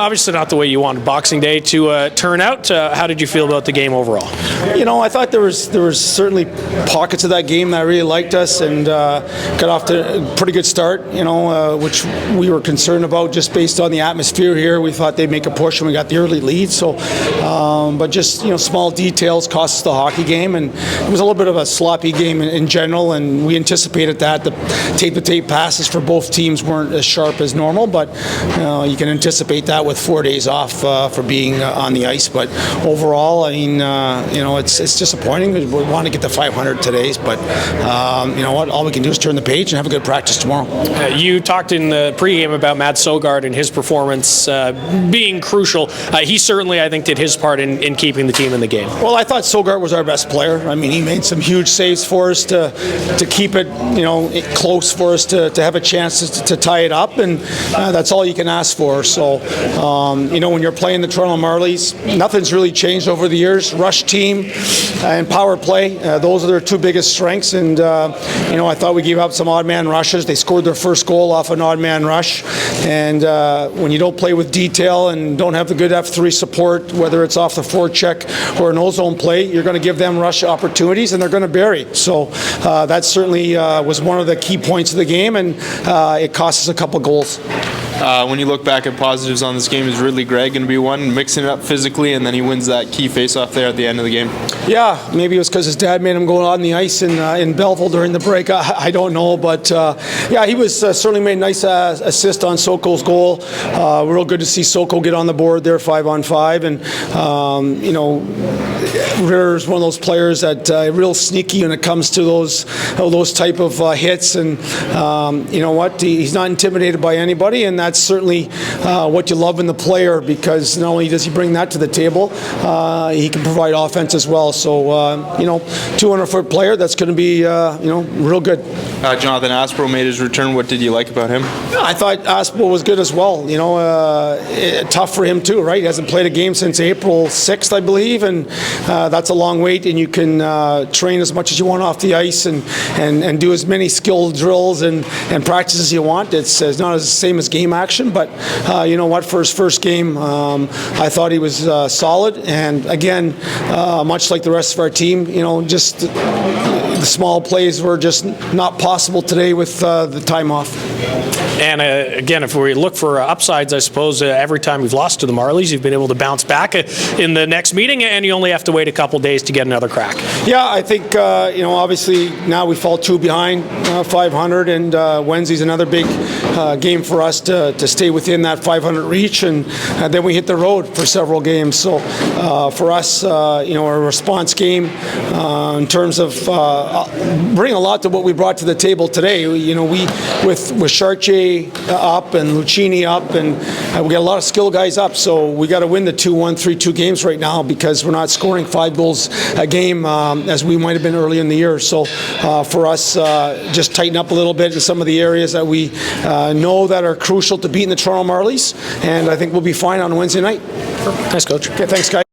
Obviously not the way you wanted Boxing Day to turn out. How did you feel about the game overall? I thought there was certainly pockets of that game that really liked us and got off to a pretty good start, which we were concerned about just based on the atmosphere here. We thought they'd make a push and we got the early lead. So, but just, small details cost us the hockey game, and it was a little bit of a sloppy game in general, and we anticipated that. The tape-to-tape passes for both teams weren't as sharp as normal, but you can anticipate that with 4 days off for being on the ice. But overall, it's disappointing. We want to get to 500 today, but all we can do is turn the page and have a good practice tomorrow. You talked in the pregame about Matt Sogaard and his performance being crucial. He certainly, I think, did his part in keeping the team in the game. Well, I thought Sogaard was our best player. I mean, he made some huge saves for us to keep it, close for us to have a chance to tie it up, and that's all you can ask for. So, when you're playing the Toronto Marlies, nothing's really changed over the years. Rush team and power play, those are their two biggest strengths, and I thought we gave up some odd man rushes. They scored their first goal off an odd man rush, and when you don't play with detail and don't have the good F3 support, whether it's off the forecheck or an O-zone play, you're going to give them rush opportunities and they're going to bury. So that certainly was one of the key points of the game, and it cost us a couple goals. When you look back at positives on this game, is Ridley Gregg going to be one, mixing it up physically, and then he wins that key face-off there at the end of the game? Yeah, maybe it was because his dad made him go on the ice in Belleville during the break. I don't know, but he was certainly made a nice assist on Soko's goal. Real good to see Soko get on the board there 5-on-5, and Ritter's one of those players that real sneaky when it comes to those type of hits, and he's not intimidated by anybody, and that's certainly what you love in the player, because not only does he bring that to the table, he can provide offense as well. So 200-foot player that's going to be real good. Jonathan Aspro made his return. What did you like about him? I thought Aspro was good as well. Tough for him too, right? He hasn't played a game since April 6th, I believe, and that's a long wait, and you can train as much as you want off the ice and do as many skill drills and practice as you want. It's not the same as game action, but for his first game, I thought he was solid, and again, much like the rest of our team, just the small plays were just not possible today with the time off. And again, if we look for upsides, I suppose every time we've lost to the Marlies, you've been able to bounce back in the next meeting, and you only have to wait a couple days to get another crack. Yeah, I think obviously now we fall 2 behind 500, and Wednesday's another big game for us to stay within that 500 reach, and then we hit the road for several games. So for us, our response game in terms of bring a lot to what we brought to the table today. We with Chartier up and Lucchini up, and we got a lot of skill guys up, so we got to win the 2-1, 3-2 games right now, because we're not scoring 5 goals a game as we might have been early in the year. So for us, just tighten up a little bit in some of the areas that we know that are crucial to beating the Toronto Marlies, and I think we'll be fine on Wednesday night. Thanks, Coach. Okay, thanks, guys.